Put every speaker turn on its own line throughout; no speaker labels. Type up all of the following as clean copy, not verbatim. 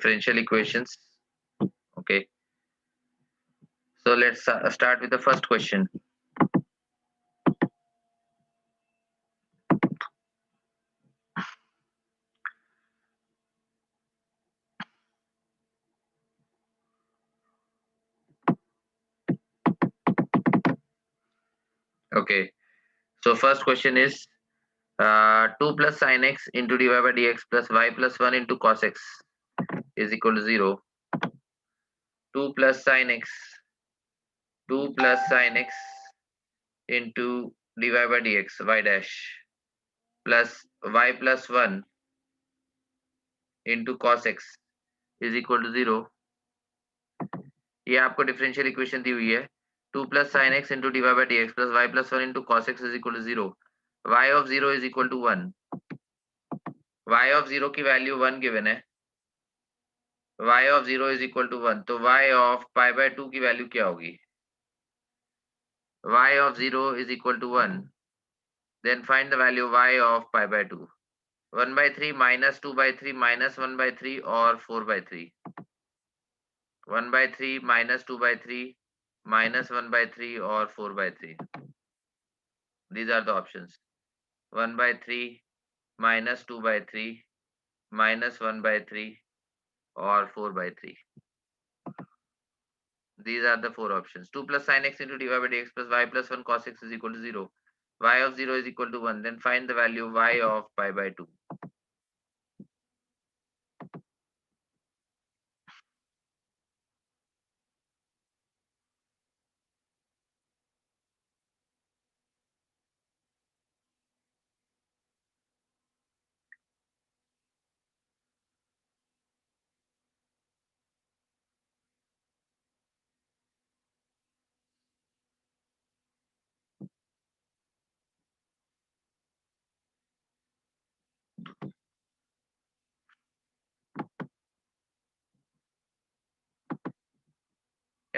differential equations. Okay, so let's start with the first question. Okay, so first question is 2 plus sin x into dy by dx plus y plus 1 into cos x is equal to 0. 2 plus sin x, 2 plus sin x into dy by dx y dash plus y plus 1 into cos x is equal to 0. ये आपको differential equation दी हुई है 2 plus sin x into dy by dx plus y plus 1 into cos x is equal to 0. y of 0 is equal to 1. y of 0 की वैल्यू 1 given है. y of 0 is equal to 1. तो y of pi by 2 की value क्या होगी? y of 0 is equal to 1. Then find the value y of pi by 2. 1 by 3 minus 2 by 3 minus 1 by 3 or 4 by 3. 1 by 3 minus 2 by 3 minus 1 by 3 or 4 by 3. These are the options. 1 by 3 minus 2 by 3 minus 1 by 3 or 4 by 3. These are the four options. 2 plus sin x into dy by dx plus y plus 1 cos x is equal to 0. Y of 0 is equal to 1. Then find the value y of pi by 2.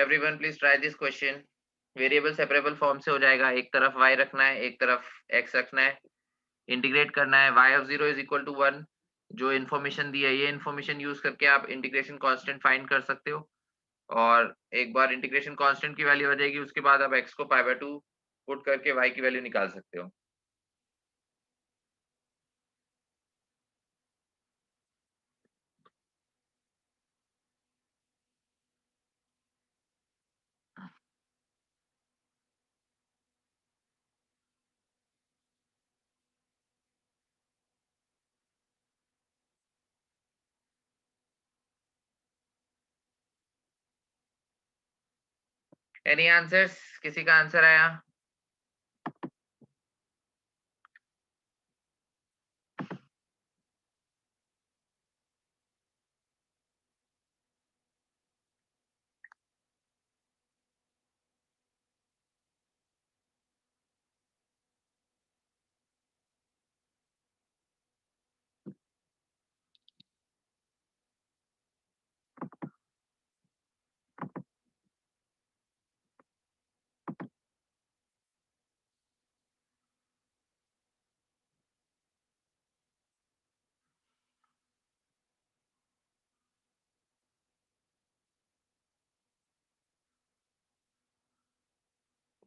Everyone please try this question. Variable separable form से हो जाएगा. एक तरफ y रखना है, एक तरफ x रखना है, इंटीग्रेट करना है. y of 0 is equal to 1. जो इन्फॉर्मेशन दी है ये इन्फॉर्मेशन यूज करके आप इंटीग्रेशन कांस्टेंट फाइंड कर सकते हो. और एक बार इंटीग्रेशन कांस्टेंट की वैल्यू आ जाएगी उसके बाद आप x को पाई बाय 2 पुट करके y की वैल्यू निकाल सकते हो. Any answers? किसी का आंसर आया?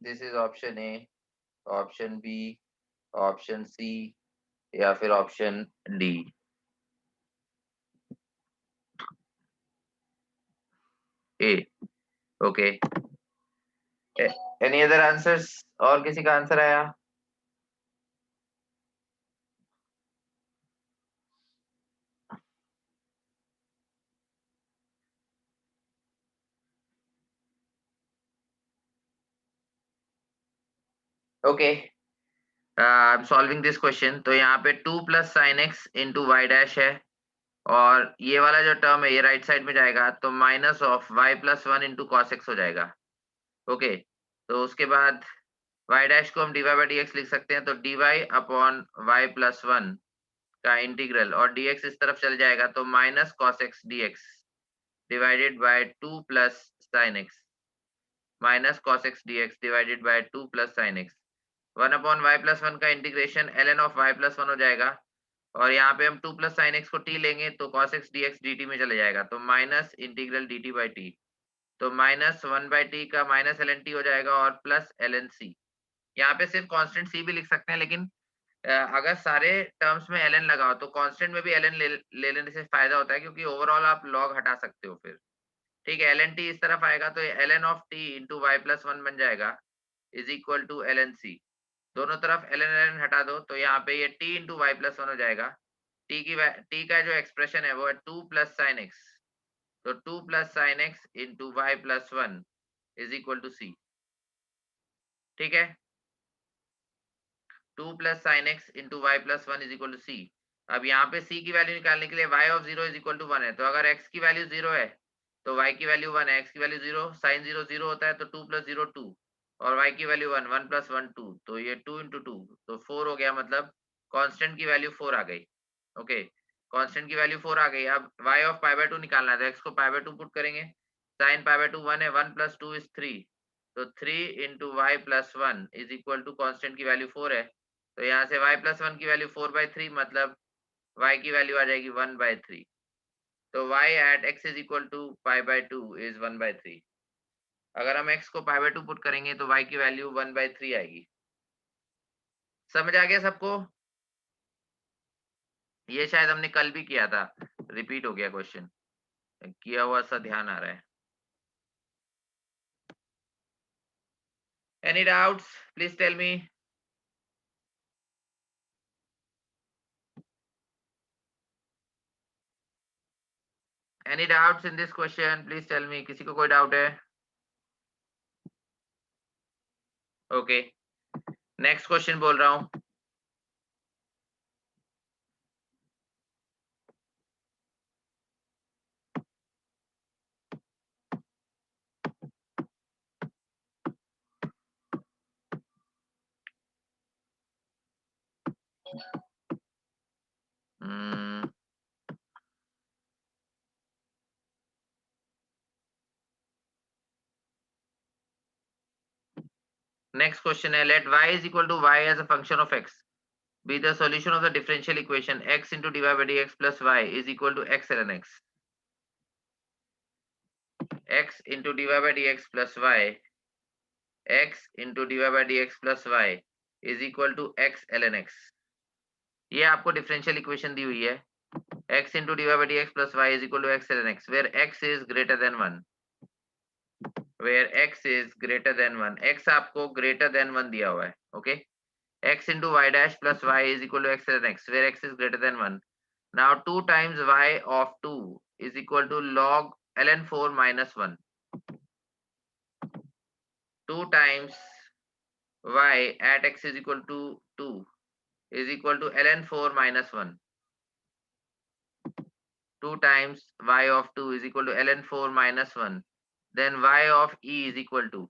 This is option A, option B, option C या फिर option D. A. Okay. Any other answers? और किसी का आंसर आया? Okay, I am solving this question. तो यहाँ पे 2 plus sine x into y dash है और ये वाला जो टर्म है ये राइट साइड में जाएगा तो minus of y plus 1 into cos x हो जाएगा. ओके, तो उसके बाद वाई डैश को हम d y by d x लिख सकते हैं. तो d y upon y plus 1 का इंटीग्रल और dx इस तरफ चल जाएगा तो minus cos x dx divided by 2 plus sine x minus cos x dx divided by 2 plus sine x. 1 upon y plus 1 का integration ln of y plus 1 हो जाएगा और यहाँ पे हम 2 प्लस साइन एक्स को टी लेंगे तो cos x dx dt में चले जाएगा, तो minus integral dt by T, तो माइनस 1 बाई टी का माइनस एल एन टी हो जाएगा और प्लस एल एन सी। यहाँ पे सिर्फ कांस्टेंट सी भी लिख सकते हैं, लेकिन अगर सारे टर्म्स में एल एन लगाओ तो कांस्टेंट में भी एल एन ले लेने से फायदा होता है, क्योंकि ओवरऑल आप लॉग हटा सकते हो फिर। ठीक है, एल एन टी इस तरफ आएगा तो L N of T into y plus one बन जाएगा is equal to L N C. दोनों तरफ एल एन हटा दो तो यहाँ पे ये T into y plus one हो जाएगा। टी का जो एक्सप्रेशन है वो है 2 प्लस साइन एक्स, तो 2 plus sine x into y plus one is equal to c. ठीक है, 2 plus sine x into y plus one is equal to c. अब यहाँ पे c की वैल्यू निकालने के लिए y of 0 is equal to 1 है, तो अगर x की वैल्यू 0 है तो y की वैल्यू 1 है, x की वैल्यू 0, साइन 0 0 होता है तो 2 प्लस 0 2, और y की वैल्यू 1 1 प्लस 1 2, तो ये 2 इंटू 2 तो 4 हो गया, मतलब कांस्टेंट की वैल्यू 4 आ गई। ओके, कांस्टेंट की वैल्यू 4 आ गई। अब y ऑफ पाई बाय 2 निकालना है, तो x को पाई बाय 2 पुट करेंगे, साइन पाई बाय 2 1 है, 1 प्लस 2 इज 3, तो 3 into y plus one is equal to constant की वैल्यू 4 है, तो यहाँ से y प्लस वन की वैल्यू 4 बाई 3, मतलब y की वैल्यू आ जाएगी 1 बाई 3, तो y at x is equal to pi by 2 is 1 by 3। अगर हम x को पाई बाई 2 पुट करेंगे तो y की वैल्यू 1 बाई 3 आएगी। समझ आ गया सबको? ये शायद हमने कल भी किया था, रिपीट हो गया क्वेश्चन, किया हुआ सा ध्यान आ रहा है। Any doubts please tell me. Any doubts in this question please tell me. किसी को कोई डाउट है? ओके, नेक्स्ट क्वेश्चन बोल रहा हूँ। नेक्स्ट क्वेश्चन है, late y is equal to y as a function of x be the solution of the differential equation x into dy by dx plus y is equal to x ln x. x into dy by dx plus y, x into dy by dx plus y is equal to x ln x. ये आपको differential equation दी हुई है, x into dy by dx plus y is equal to x ln x, where x is greater than 1, where x is greater than 1, x आपको greater than 1 दिया हुआ है। Okay, x into y dash plus y is equal to x ln x, where x is greater than 1. Now 2 times y of 2 is equal to log ln 4 minus 1. 2 times y at x is equal to 2 is equal to ln 4 minus 1. 2 times y of 2 is equal to ln 4 minus 1. Then y of e is equal to,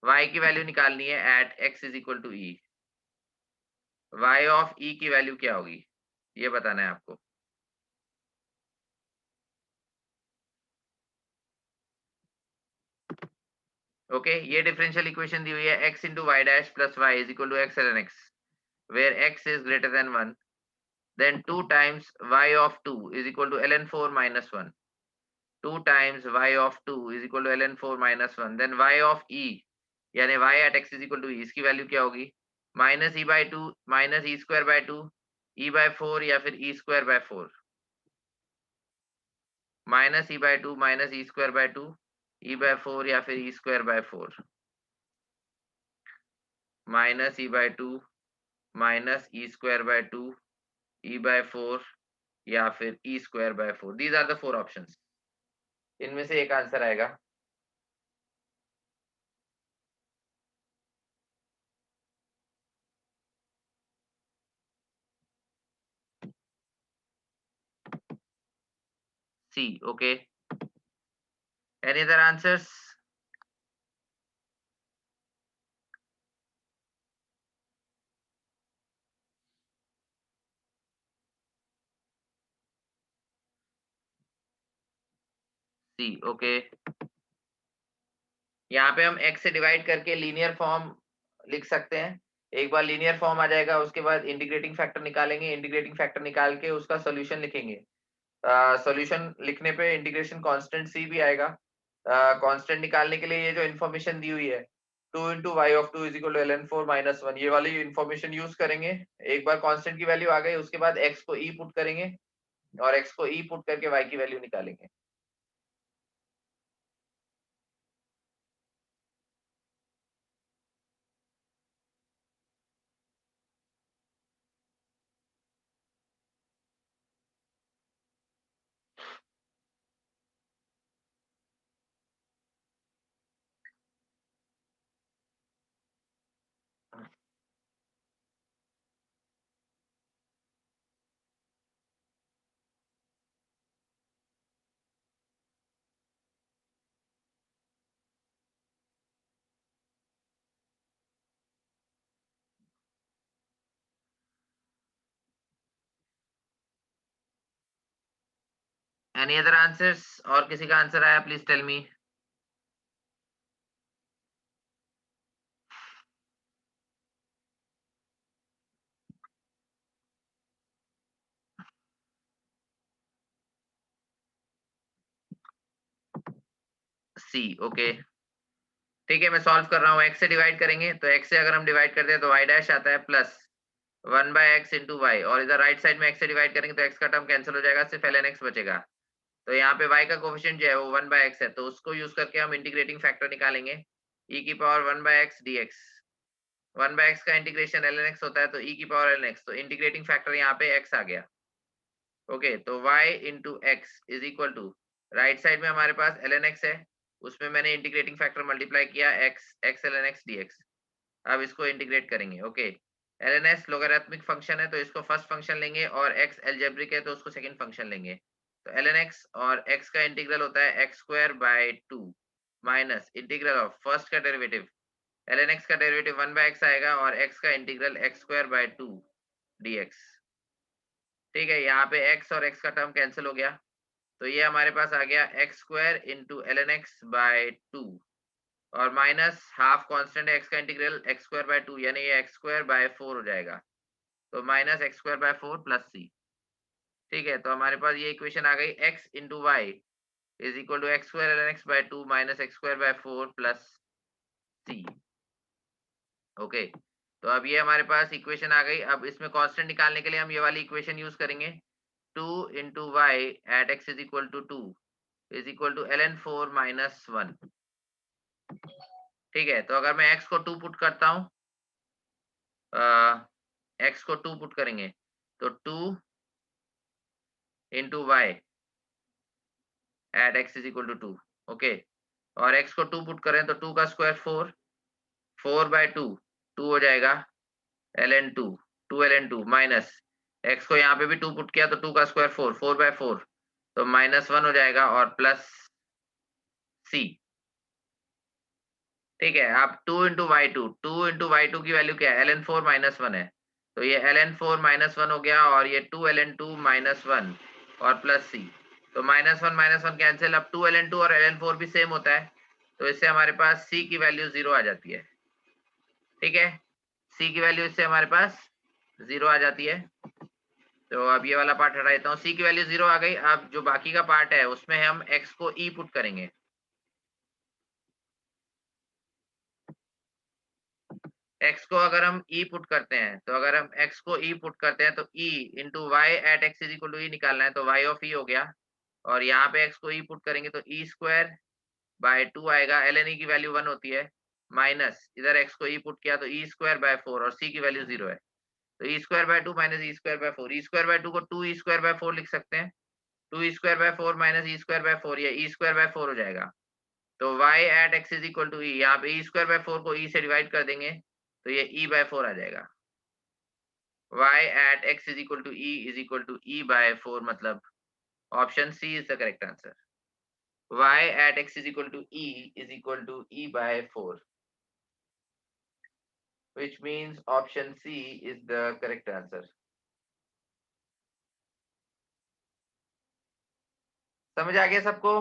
y की value निकालनी है at x is equal to e. y of e की value क्या होगी ये बताना है आपको। ओके, ये डिफरेंशियल इक्वेशन दी हुई है, x into y dash plus y is equal to x ln x, where x is greater than 1. Then 2 times y of 2 is equal to ln 4 minus 1. 2 times y of 2 is equal to ln 4 minus 1. Then y of e, यानी y at x is equal to e, इसकी value क्या होगी? Minus e by two minus e square by 2, e by 4 या फिर e square by 4, minus e by 2 minus e square by 2, e by 4 या फिर e square by 4, minus e by 2 minus e square by 2, e by 4 या फिर e square by 4। These are the 4 options, इनमें से एक answer आएगा। C. Okay, any other answers? C. Okay, यहाँ पे हम x से डिवाइड करके लीनियर फॉर्म लिख सकते हैं, एक बार लीनियर फॉर्म आ जाएगा, उसके बाद इंटीग्रेटिंग फैक्टर निकालेंगे, इंटीग्रेटिंग फैक्टर निकाल के उसका सोल्यूशन लिखेंगे। सोल्यूशन लिखने पे इंटीग्रेशन कांस्टेंट सी भी आएगा। कांस्टेंट निकालने के लिए ये जो इन्फॉर्मेशन दी हुई है 2 into y of 2 is equal to ln4 minus 1, ये वाली इन्फॉर्मेशन यूज करेंगे। एक बार कांस्टेंट की वैल्यू आ गई, उसके बाद x को e पुट करेंगे और x को e पुट करके y की वैल्यू निकालेंगे। Any other answers? और किसी का आंसर आया please tell me. C, okay ठीक है, मैं सॉल्व कर रहा हूँ। x से डिवाइड करेंगे तो x से अगर हम डिवाइड करते हैं तो y डैश आता है प्लस 1/x इंटू वाई, और इधर राइट साइड में x से डिवाइड करेंगे तो x का टर्म कैंसिल हो जाएगा, सिर्फ ln x बचेगा। तो यहाँ पे y का कोफिशिएंट जो है वो 1/x है, तो उसको यूज करके हम इंटीग्रेटिंग फैक्टर निकालेंगे, e की पावर 1/x dx। 1/x का इंटीग्रेशन ln x होता है, तो e की पावर ln x, तो इंटीग्रेटिंग फैक्टर यहाँ पे x आ गया। ओके, तो y into x is equal to, right side में हमारे पास ln x है, उसमें मैंने इंटीग्रेटिंग फैक्टर मल्टीप्लाई किया x ln x dx। अब इसको इंटीग्रेट करेंगे। Okay, ln s logarithmic function है तो इसको फर्स्ट फंक्शन लेंगे, और x अलजेब्रिक है तो उसको सेकंड फंक्शन लेंगे। तो ln x और x का इंटीग्रल होता है x²/2 minus integral of first का डेरिवेटिव, ln x का डेरिवेटिव 1/x आएगा, और x का इंटीग्रल x²/2 dx। ठीक है, यहाँ पे x और x का टर्म कैंसिल हो गया, तो ये हमारे पास आ गया x² इंटू ln x/2, और माइनस हाफ कांस्टेंट है x का इंटीग्रल x²/2, यानी ये x²/4 हो जाएगा, तो माइनस x²/4 प्लस c। ठीक है, तो हमारे पास ये इक्वेशन आ गई, x into y is equal to x² ln x/2 minus x²/4 plus c। Okay, तो अब ये हमारे पास इक्वेशन आ गई। अब इसमें कांस्टेंट निकालने के लिए हम ये वाली इक्वेशन यूज करेंगे, 2 into y at x is equal to 2 is equal to ln4 minus 1। ठीक है, तो अगर मैं x को 2 पुट करता हूँ, x को 2 पुट करेंगे तो 2 into y at x is equal to 2। Okay, और x को 2 पुट करें तो 2 का स्क्वायर 4, 4/2 2 हो जाएगा ln2, 2 ln2 माइनस x को यहाँ पे भी 2 पुट किया तो 2 का स्क्वायर 4, 4/4 तो माइनस 1 हो जाएगा, और प्लस c। ठीक है, अब 2 इंटू वाई टू की वैल्यू क्या है, ln4 माइनस 1 है, तो ये ln4 माइनस 1 हो गया, और ये 2 ln2 माइनस 1 और प्लस c, तो माइनस 1 कैंसिल। अब 2 ln2 और ln4 भी सेम होता है, तो इससे हमारे पास c की वैल्यू 0 आ जाती है। ठीक है, c की वैल्यू इससे हमारे पास 0 आ जाती है। तो अब ये वाला पार्ट हटा देता हूँ, c की वैल्यू 0 आ गई। अब जो बाकी का पार्ट है उसमें हम x को e पुट करेंगे। x को अगर हम e पुट करते हैं, तो अगर हम x को e पुट करते हैं तो e into y at x is equal to e निकालना है, तो y ऑफ e हो गया, और यहाँ पे x को e पुट करेंगे तो e²/2 आएगा, ln e की वैल्यू 1 होती है, माइनस इधर x को e पुट किया तो e²/4, और c की वैल्यू 0 है, तो e²/2 माइनस e²/4, e²/2 को 2e²/4 लिख सकते हैं, 2e²/4 माइनस e²/4, ये e²/4 हो जाएगा। तो y at x is equal to e, यहाँ पे e²/4 को e से डिवाइड कर देंगे तो ये e/4 आ जाएगा। y at x is equal to e is equal to e/4, मतलब option C is the correct answer. y at x is equal to e is equal to e/4, which means option C is the correct answer. समझ आ गया सबको?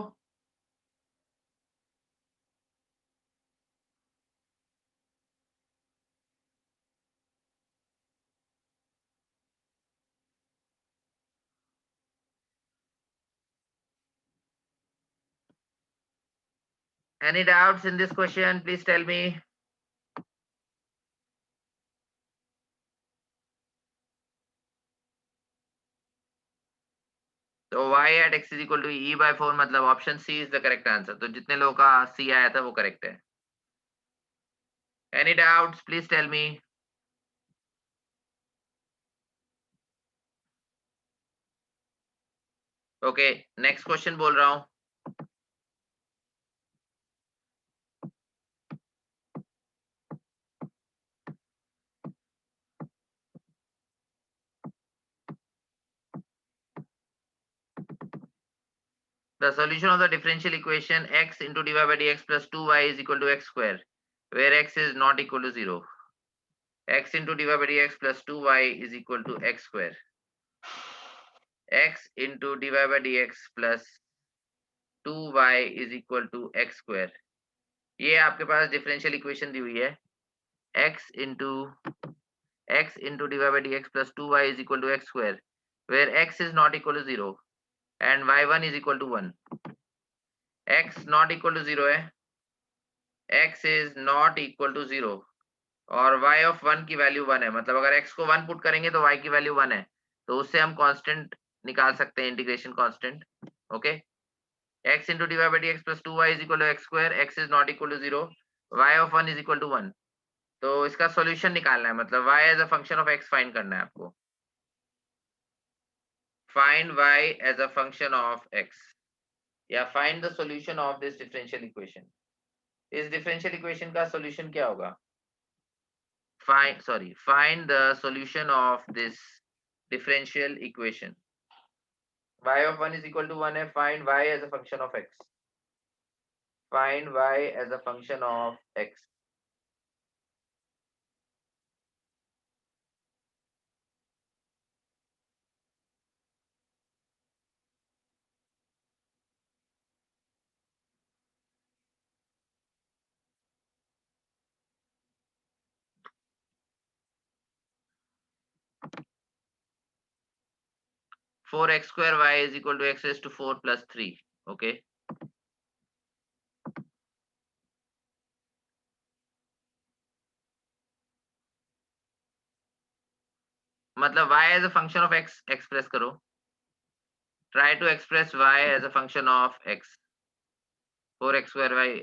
Any doubts in this question? Please tell me. तो y at x is equal to e by 4 मतलब option C is the correct answer. तो जितने लोगों का सी आया था वो करेक्ट है। Any doubts please tell me. Okay, next question बोल रहा हूँ। The solution of the differential equation x into dy by dx plus 2y is equal to x square, where x is not equal to 0. X into dy by dx plus 2y is equal to x square. X into dy by dx plus 2y is equal to x square. ये आपके पास differential equation दी हुई है। x into dy by dx plus 2y is equal to x square, where x is not equal to 0 and y1 is equal to 1. x not equal to 0 है, x is not equal to 0 और y of 1 की वैल्यू 1 है। मतलब अगर x को 1 put करेंगे तो y की वैल्यू 1 है, तो उससे हम कांस्टेंट निकाल सकते हैं, integration constant. Okay, x into dy by dx plus 2y is equal to x square, x is not equal to 0, y of 1 is equal to 1। तो इसका सॉल्यूशन निकालना है, मतलब y as a function of x find करना है आपको। Find y as a function of x, या find the solution of this differential equation। इस differential equation का solution क्या होगा? Find the solution of this differential equation। y of 1 is equal to 1 है, find y as a function of x। Find y as a function of x। Four x square y is equal to x raise to 4 plus 3। Okay, मतलब y as a function of x express करो। Try to express y as a function of x। Four x square y,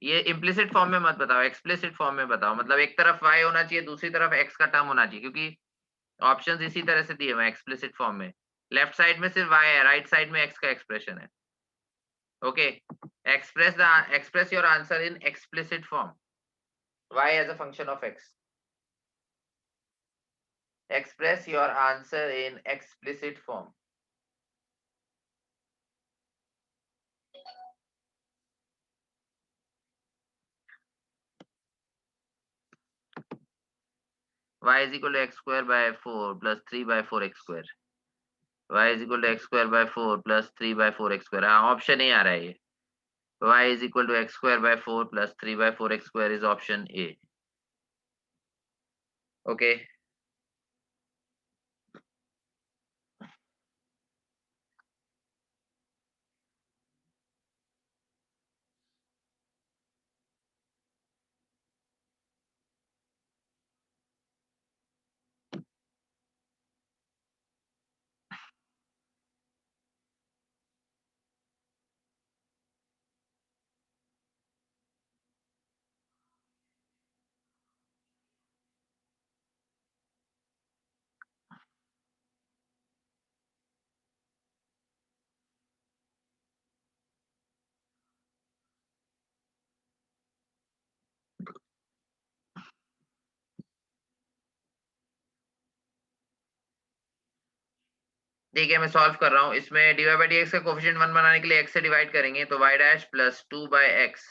ये implicit form में मत बताओ, explicit form में बताओ। मतलब एक तरफ y होना चाहिए, दूसरी तरफ x का टर्म होना चाहिए, क्योंकि ऑप्शंस इसी तरह से दिए हुए हैं एक्सप्लिसिट फॉर्म में। लेफ्ट साइड में सिर्फ y है, राइट साइड में x का एक्सप्रेशन है। Okay, express your answer in explicit form. y as a function of x। Express your answer in explicit form। y is equal to x square by 4 plus 3 by 4x square। y is equal to x square by 4 plus 3 by 4x square। हाँ, option A आ रहा है ये। y is equal to x square by 4 plus 3 by 4x square is option A। Okay, ठीक है, मैं solve कर रहा हूँ। इसमें d y by d x का कोफिशिएंट 1 बनाने के लिए x से डिवाइड करेंगे, तो y dash plus 2 by x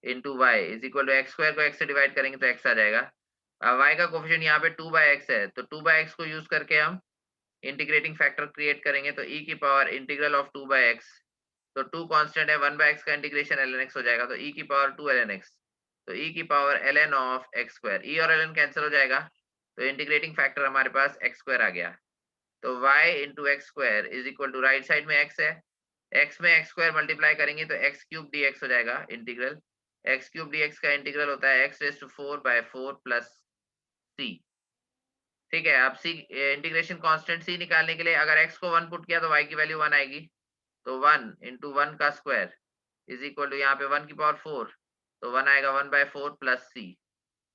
into y is equal to x square को x से डिवाइड करेंगे तो x आ जाएगा। अब y का कोफिशिएंट यहाँ पे 2 बाई एक्स है, तो 2 बाई एक्स को यूज करके हम इंटीग्रेटिंग फैक्टर क्रिएट करेंगे, तो e की power integral of 2 by x, तो 2 कांस्टेंट है, 1 बाई एक्स का इंटीग्रेशन ln x हो जाएगा, तो e की पावर 2 ln x, तो e की power ln of x square. e और ln कैंसिल हो जाएगा, तो इंटीग्रेटिंग फैक्टर हमारे पास x स्क्वायर आ गया। तो y into x square is equal to, right side में x है, x में x स्क्वायर मल्टीप्लाई करेंगे तो x क्यूब dx हो जाएगा इंटीग्रल। x क्यूब dx का इंटीग्रल होता है x raise to 4/4 plus c। ठीक है, अब c इंटीग्रेशन कांस्टेंट c निकालने के लिए अगर x को 1 पुट किया तो y की वैल्यू 1 आएगी। तो 1 इंटू 1 का स्क्वायर इज इक्वल टू यहाँ पे 1 की पावर 4, तो 1 आएगा 1/4 प्लस c।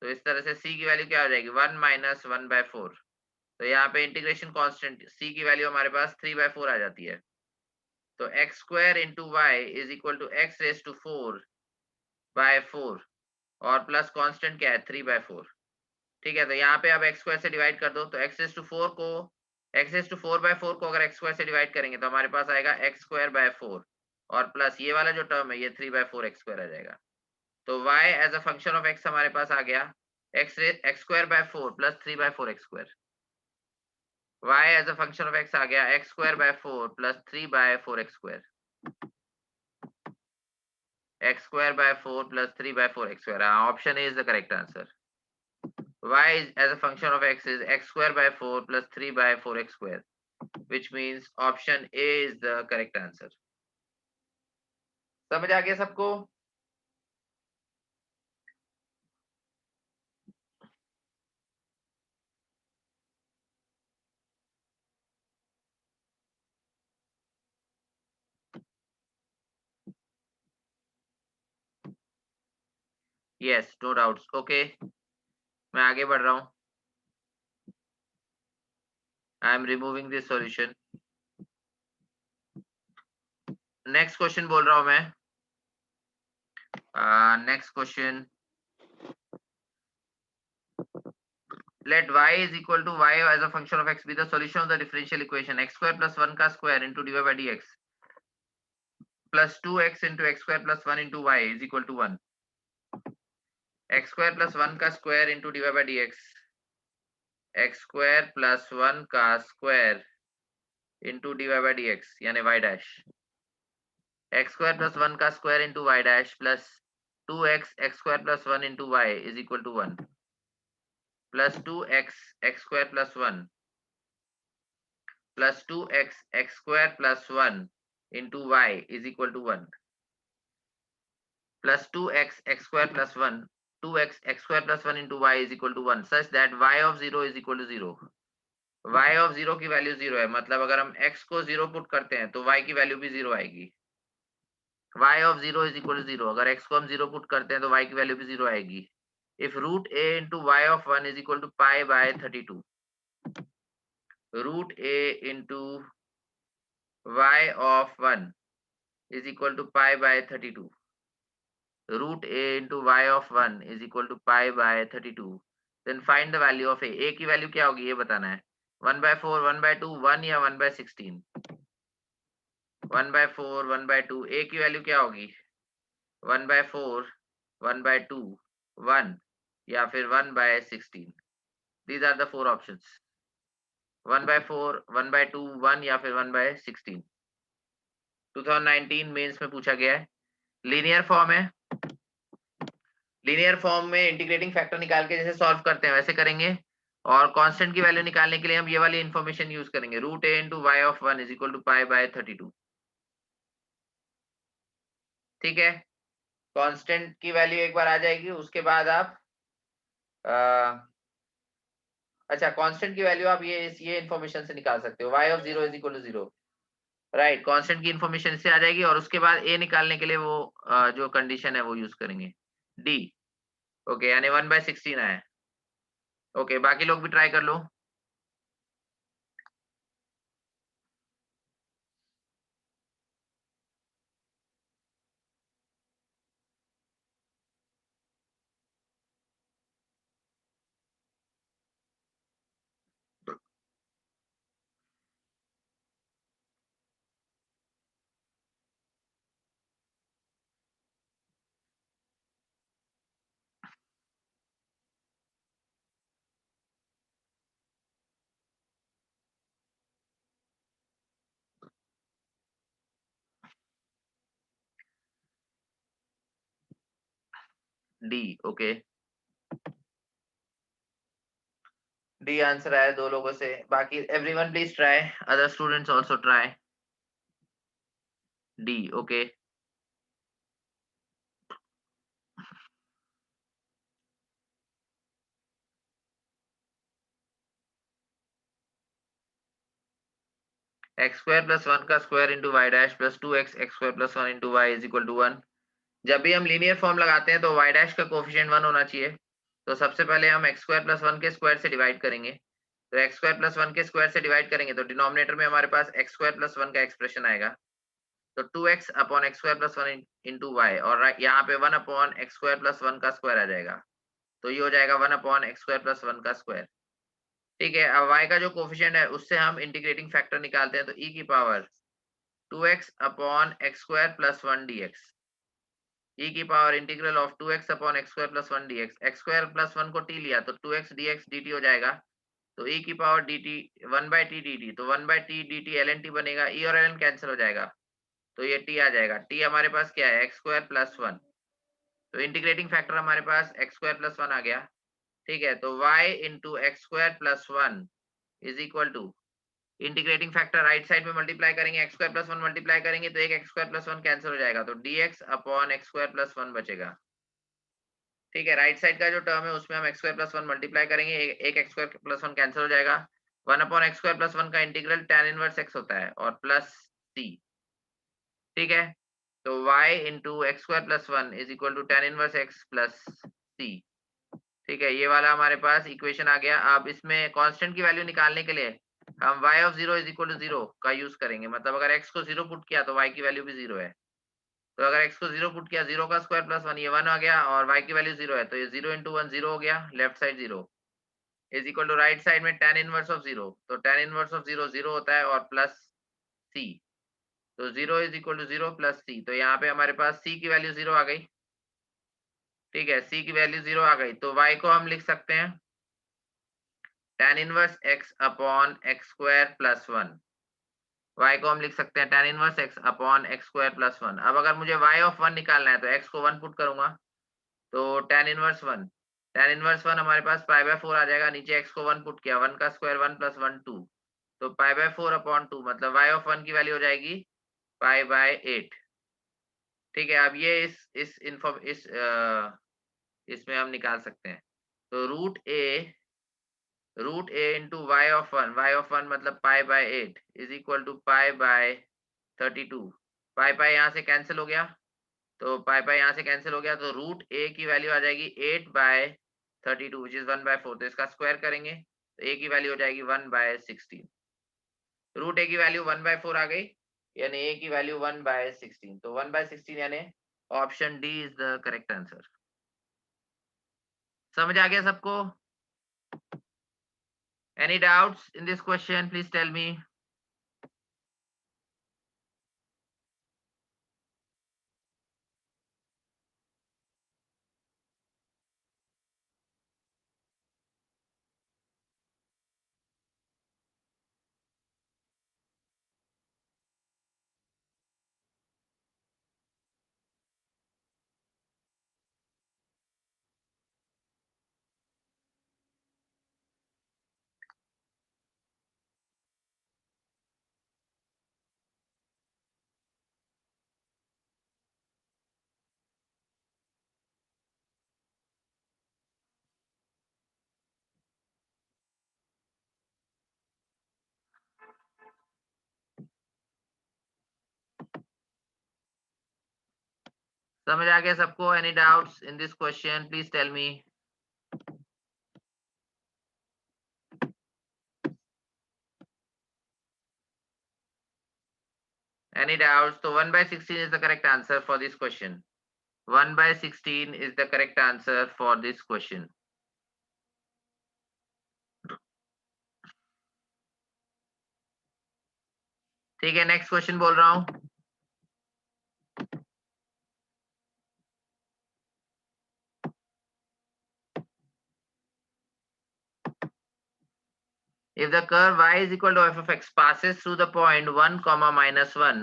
तो इस तरह से c की वैल्यू क्या हो जाएगी 1 माइनस 1/4। तो यहाँ पे इंटीग्रेशन कांस्टेंट c की वैल्यू हमारे पास 3/4 आ जाती है। तो x square into y is equal to x raise to 4/4 और प्लस कांस्टेंट क्या है 3/4। ठीक है, तो यहाँ पे अब एक्स स्क्वायर से डिवाइड कर दो, तो एक्स रेज टू 4/4 को अगर एक्स स्क्वायर से डिवाइड करेंगे तो हमारे पास आएगा एक्स स्क्वायर बाय 4 और प्लस ये वाला जो टर्म है ये 3/4 एक्स स्क्वायर आ जाएगा। तो y as a function of x हमारे पास आ गया x square by 4 plus 3/4 x square. y as a function of x आ गया x square by 4 plus 3/4 x square. x square by 4 plus 3/4 x square. Option A is the correct answer. Y is, as a function of x is x square by 4 plus 3/4 x square, which means option A is the correct answer. समझ आ गया सबको? Yes, no doubts. Okay, मैं आगे बढ़ रहा हूँ. I am removing this solution. Next question बोल रहा हूँ मैं. Next question. Let y is equal to y as a function of x be the solution of the differential equation x square plus 1 का square into dy by dx plus 2x into x square plus 1 into y is equal to 1. x square plus 1 का square into dy by dx x square plus 1 का square into dy by dx यानी y dash x square plus 1 का square into y dash plus 2x x square plus 1 into y is equal to 1 plus 2x x square plus 1 plus 2x x square plus 1 into y is equal to 1 plus 2x x square plus 1 2x x square plus 1 into y is equal to 1 such that y of 0 is equal to 0. y of 0 की value 0 है, मतलब अगर हम x को 0 put करते हैं तो y की वैल्यू भी 0 आएगी। y of 0 is equal to 0, अगर x को हम 0 पुट करते हैं तो y की वैल्यू भी 0 आएगी। If root a into y of 1 is equal to pi by 32, root a into y of 1 is equal to pi by 32, root a into y of 1 is equal to pi by 32, then find the value of a की value क्या होगी ये बताना है। 1/4 1/2 1 या 1/16? 1/4 1/2 a की value क्या होगी 1/4 1/2 1 या फिर 1/16? दीज आर द 4 ऑप्शंस 1/4 1/2 1 या फिर 1/16। 2019 मेंस में पूछा गया है। लीनियर फॉर्म है, लीनियर फॉर्म में इंटीग्रेटिंग फैक्टर निकाल के जैसे सॉल्व करते हैं वैसे करेंगे और कांस्टेंट की वैल्यू निकालने के लिए हम ये वाली इंफॉर्मेशन यूज करेंगे root a into y of 1 is equal to pi by 32। ठीक है, कांस्टेंट की वैल्यू एक बार आ जाएगी उसके बाद आप अच्छा कांस्टेंट की वैल्यू आप ये इंफॉर्मेशन से निकाल सकते हो y of 0 is equal to 0, right. Constant की इंफॉर्मेशन इससे आ जाएगी और उसके बाद a निकालने के लिए वो जो कंडीशन है वो यूज करेंगे d। ओके, यानी 1/16 आया। ओके, बाकी लोग भी ट्राई कर लो। डी, ओके, डी आंसर आया 2 लोगों से। बाकी everyone please try, other students also try. D. Okay, x square plus 1 का square into y dash plus 2x x square plus 1 into y is equal to 1। जब भी हम लीनियर फॉर्म लगाते हैं तो वाई डैश का कोफिशिएंट 1 होना चाहिए। तो सबसे पहले हम एक्स स्क्वायर प्लस 1 के स्क्वायर से डिवाइड करेंगे। तो एक्स स्क्वायर प्लस 1 के स्क्वायर से डिवाइड करेंगे तो डिनोमिनेटर में हमारे पास एक्स स्क्वायर प्लस 1 का एक्सप्रेशन आएगा। तो 2x upon x square plus 1 into y, और यहाँ पे 1 अपॉन एक्स स्क्वायर प्लस 1 का स्क्वायर आ जाएगा। तो ये हो जाएगा 1 अपॉन एक्स स्क्वायर प्लस 1 का स्क्वायर। ठीक है, अब y का जो कोफिशिएंट है उससे हम इंटीग्रेटिंग फैक्टर निकालते हैं। तो e की power 2x upon x square plus 1 dx, e की power integral of 2x upon x square plus 1 dx। X square plus 1 को t लिया तो 2x dx dt हो जाएगा। तो e की पावर dt 1/t dt, तो 1/t dt ln t बनेगा, e और ln कैंसिल हो जाएगा तो ये t आ जाएगा। t हमारे पास क्या है, एक्स स्क्वायर प्लस 1। तो इंटीग्रेटिंग फैक्टर हमारे पास एक्स स्क्वायर प्लस 1 आ गया। ठीक है, तो y into x square plus 1 is equal to, integrating factor right side में मल्टीप्लाई करेंगे, एक्स स्क्वायर प्लस 1 मल्टीप्लाई करेंगे तो एक एक्स स्क्वायर प्लस 1 कैंसिल हो जाएगा, तो dx upon x square plus 1 बचेगा। ठीक है, राइट साइड का जो टर्म है उसमें हम एक्स स्क्वायर प्लस 1 मल्टीप्लाई करेंगे, एक एक्स स्क्वायर प्लस 1 कैंसिल हो जाएगा। 1 अपॉन एक्स स्क्वायर प्लस 1 का इंटीग्रल tan इनवर्स x होता है और प्लस c। ठीक है, तो y into x square plus 1 is equal to tan inverse x plus c। ठीक है, ये वाला हमारे पास इक्वेशन आ गया। अब इसमें कांस्टेंट की वैल्यू निकालने के लिए हम y of 0 is equal to 0 का यूज करेंगे। मतलब अगर x को 0 पुट किया तो y की वैल्यू भी 0 है। तो अगर x को 0 पुट किया, 0 का स्क्वायर प्लस 1, ये 1 आ गया, और y की वैल्यू 0 है तो ये 0 इंटू 1 0 हो गया, left side 0 is equal to right side में tan इनवर्स ऑफ 0। तो tan इनवर्स ऑफ 0 0 होता है और प्लस c। तो 0 is equal to 0 plus c, तो यहाँ पे हमारे पास c की वैल्यू 0 आ गई। ठीक है, c की वैल्यू 0 आ गई तो y को हम लिख सकते हैं tan inverse x upon x square plus 1। y को हम लिख सकते हैं tan inverse x upon x square plus 1। अब अगर मुझे y ऑफ 1 निकालना है तो x को 1 पुट करूंगा तो tan इनवर्स 1, tan इनवर्स 1 हमारे पास पाई बाय 4 आ जाएगा। नीचे x को 1 पुट किया, 1 का स्क्वायर 1 प्लस 1 2, तो पाई बाय 4 अपॉन 2, मतलब y ऑफ 1 की वैल्यू हो जाएगी पाई बाय 8। ठीक है, अब ये इसमें हम निकाल सकते हैं। तो root a into y of 1 मतलब pi by 8 is equal to pi by 32। Pi pi यहाँ से कैंसिल हो गया, तो पाई पाई यहाँ से कैंसिल हो गया, तो रूट ए की वैल्यू आ जाएगी 8/32 विच इज 1/4। तो इसका स्क्वायर करेंगे तो ए की वैल्यू हो जाएगी 1/16। रूट ए की वैल्यू 1/4 आ गई, यानी ए की वैल्यू 1/16। तो 1/16 यानी option D is the correct answer. समझ आ गया सबको? Any doubts in this question, please tell me. समझ आ गया सबको? Any doubts in this question, please tell me. Any doubts? So 1/16 is the correct answer for this question. 1/16 is the correct answer for this question. ठीक है, next question बोल रहा हूं। If the curve y is equal to f of x passes through the point 1, -1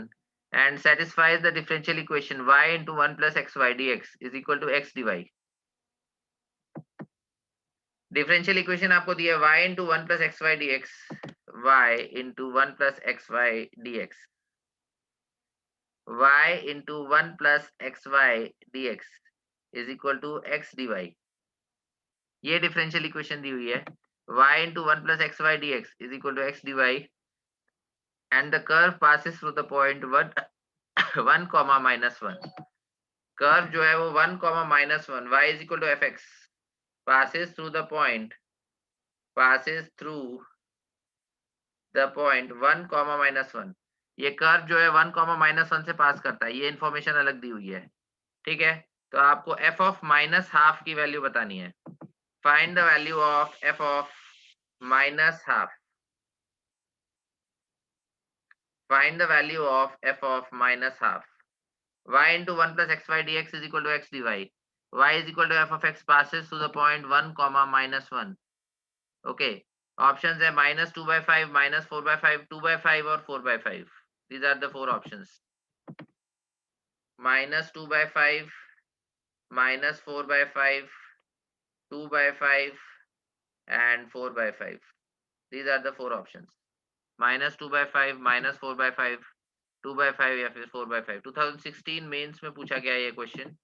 and satisfies the differential equation y into 1 plus xy dx is equal to x dy. Differential equation आपको दिया है y into 1 plus xy dx, y into 1 plus xy dx। y into 1 plus xy dx is equal to x dy. ये differential equation दी हुई है, y into 1 plus xy dx is equal to x dy, and the curve passes through the point 1 1 comma minus 1. Curve जो है वो 1 comma minus 1, y is equal to fx, passes through the point 1 comma minus 1. ये curve जो है 1 comma minus 1 से पास करता है, ये इन्फॉर्मेशन अलग दी हुई है, ठीक है। तो आपको f of minus half की वैल्यू बतानी है। Find the value of f of minus half. Find the value of f of minus half. Y into 1 plus xy dx is equal to x dy. Y is equal to f of x passes to the point 1 comma minus 1. Okay. Options है minus 2 by 5, minus 4 by 5, 2 by 5 और 4 by 5. These are the four options. Minus 2 by 5, minus 4 by 5, 2 by 5 and 4 by 5. These are the four options. Minus 2 by 5, minus 4 by 5, 2 by 5 या फिर 4 by 5. 2016 mains में पूछा गया ये question.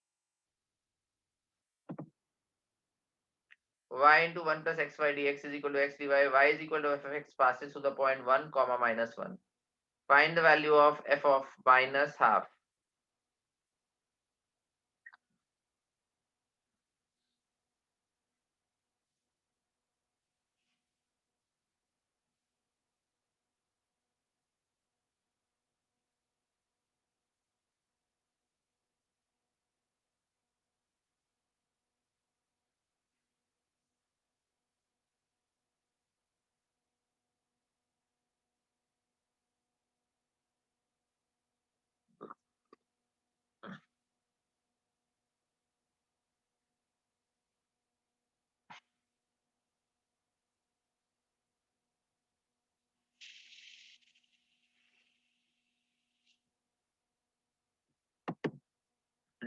y into 1 plus xy dx is equal to x dy. Y is equal to f of x passes to the point 1 comma minus 1. Find the value of f of minus half.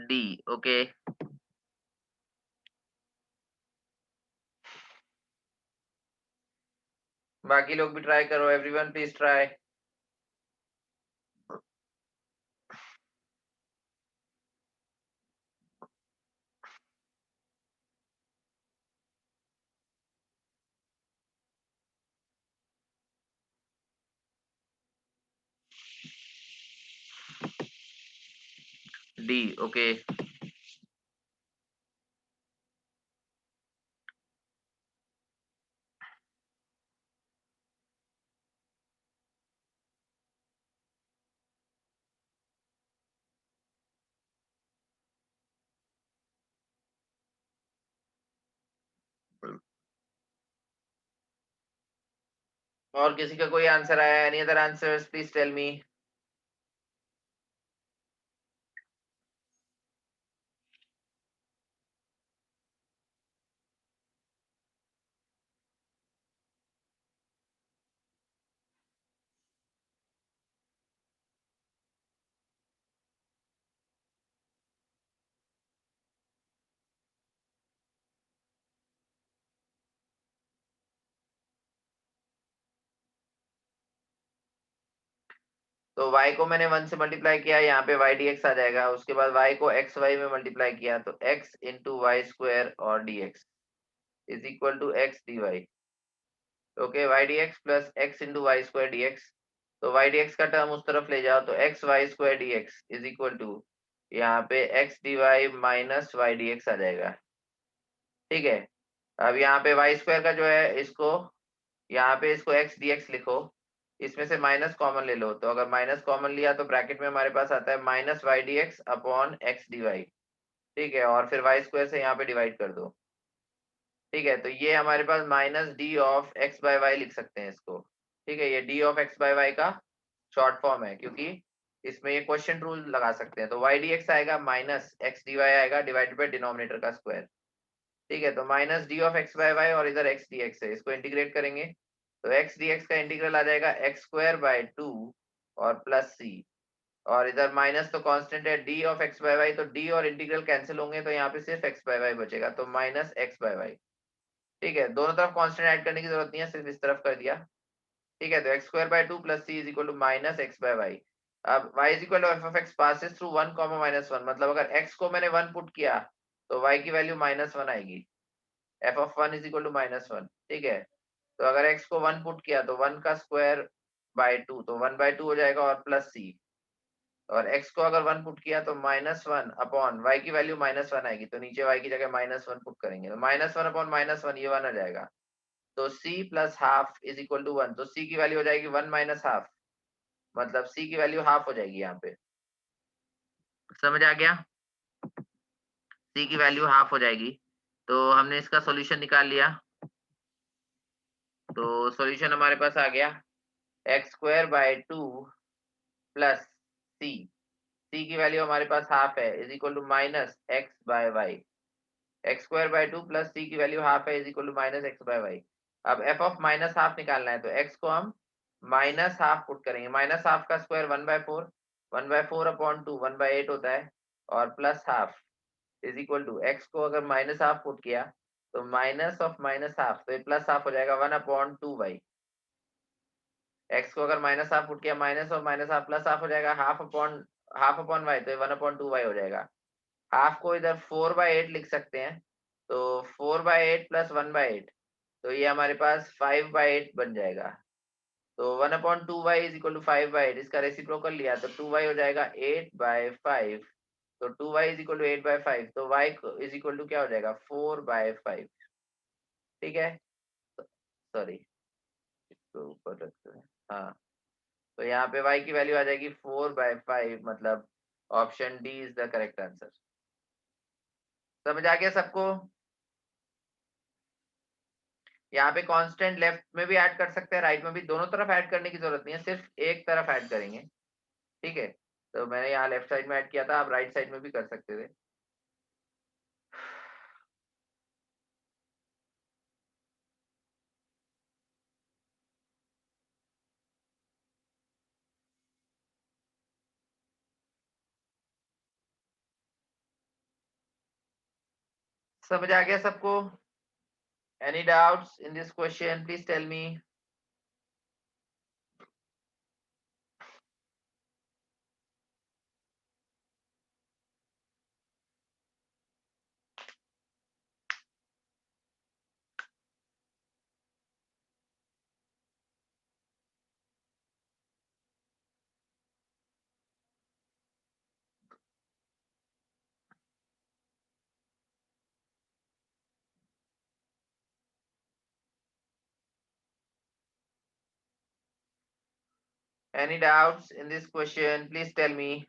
D. Okay. बाकी लोग भी try करो, everyone please try. D. Okay. और किसी का कोई answer आया? Any other answers please tell me. तो y को मैंने 1 से मल्टीप्लाई किया, यहाँ पे y dx आ जाएगा। उसके बाद y को x y में मल्टीप्लाई किया तो x इंटू वाई स्क्वायर और dx is equal to x dy. Okay, y dx प्लस x into y square dx। तो y dx का टर्म उस तरफ ले जाओ तो x y स्क्वायर dx इज इक्वल टू यहाँ पे x dy minus y dx आ जाएगा, ठीक है। अब यहाँ पे वाई स्क्वायर का जो है इसको यहाँ पे इसको x dx लिखो, इसमें से माइनस कॉमन ले लो। तो अगर माइनस कॉमन लिया तो ब्रैकेट में हमारे पास आता है minus y d x upon x d y, ठीक है। और फिर वाई स्क्वायर से यहाँ पे डिवाइड कर दो, ठीक है। तो ये हमारे पास minus d of x by y लिख सकते हैं इसको, ठीक है। ये d of x by y का शॉर्ट फॉर्म है, क्योंकि इसमें ये क्वेश्चन रूल लगा सकते हैं। तो वाई डी एक्स आएगा माइनस एक्स डी वाई आएगा डिवाइडेड बाय डिनोमिनेटर का स्क्वायर, ठीक है। तो minus d of x by y और इधर एक्स डी एक्स है, इसको इंटीग्रेट करेंगे तो एक्स डी एक्स का इंटीग्रल आ जाएगा एक्स स्क्वायर बाय 2 और प्लस सी, और इधर माइनस तो कांस्टेंट है d of x by y, तो डी और इंटीग्रल कैंसिल होंगे तो यहाँ पे सिर्फ एक्स बाय वाई बचेगा, तो माइनस एक्स बाय वाई, ठीक है। दोनों तरफ कांस्टेंट ऐड करने की जरूरत नहीं है, सिर्फ इस तरफ कर दिया, ठीक है। तो x square by 2 plus c is equal to minus x by y. अब y is equal to f of x passes through 1 comma -1, मतलब अगर x को मैंने 1 पुट किया तो y की वैल्यू -1 आएगी। F of 1 is equal to -1, ठीक है। तो अगर x को 1 पुट किया तो 1 का स्क्वायर बाय 2, तो 1/2 हो जाएगा और प्लस c। और x को अगर 1 पुट किया तो -1 अपॉन y की वैल्यू -1 आएगी, तो नीचे y की जगह -1 पुट करेंगे, तो -1 अपॉन -1 ये 1 आ जाएगा। तो c plus half is equal to 1, तो c की वैल्यू हो जाएगी 1 माइनस हाफ, मतलब c की वैल्यू हाफ हो जाएगी यहाँ पे। समझ आ गया? c की वैल्यू हाफ हो जाएगी। तो हमने इसका सॉल्यूशन निकाल लिया। तो सॉल्यूशन हमारे पास आ गया x square by 2 plus c. C की वैल्यू हमारे पास हाफ है, is equal to minus x by y. X square by 2 plus c की वैल्यू हाफ है, is equal to minus x by y. अब एफ ऑफ माइनस हाफ निकालना है, तो एक्स को हम माइनस हाफ पुट करेंगे। माइनस हाफ का स्क्वायर 1/4, 1/4 अपॉन 2 1/8 होता है, और plus half is equal to x को अगर माइनस हाफ पुट किया तो माइनस ऑफ माइनस हाफ, तो ये प्लस हाफ हो जाएगा 1/2 वाई। एक्स को अगर माइनस हाफ पुट किया, माइनस और माइनस हाफ प्लस हाफ हो जाएगा, हाफ अपॉन वाई, तो 1/2 वाई हो जाएगा। हाफ को इधर 4/8 लिख सकते हैं, तो 4/8 प्लस 1/8, तो ये हमारे पास 5/8 बन जाएगा। तो 1/2 वाई इज इक्वल टू 5/8, इसका रेसिप्रोकल लिया तो 2 वाई हो जाएगा 8/5। तो 2 वाई इज इक्वल टू 8/5, तो वाई इज इक्वल टू क्या हो जाएगा 4/5, ठीक है। सॉरी, इसको ऊपर रखते हैं। हाँ, तो यहाँ पे y की वैल्यू आ जाएगी 4/5, मतलब option D is the correct answer. समझ आ गया सबको? यहाँ पे कांस्टेंट लेफ्ट में भी ऐड कर सकते हैं, राइट में भी, दोनों तरफ ऐड करने की जरूरत नहीं है, सिर्फ एक तरफ ऐड करेंगे, ठीक है। तो मैंने यहाँ लेफ्ट साइड में ऐड किया था, आप राइट साइड में भी कर सकते थे। समझ आ गया सबको? Any doubts in this question, please tell me. Any doubts in this question, please tell me.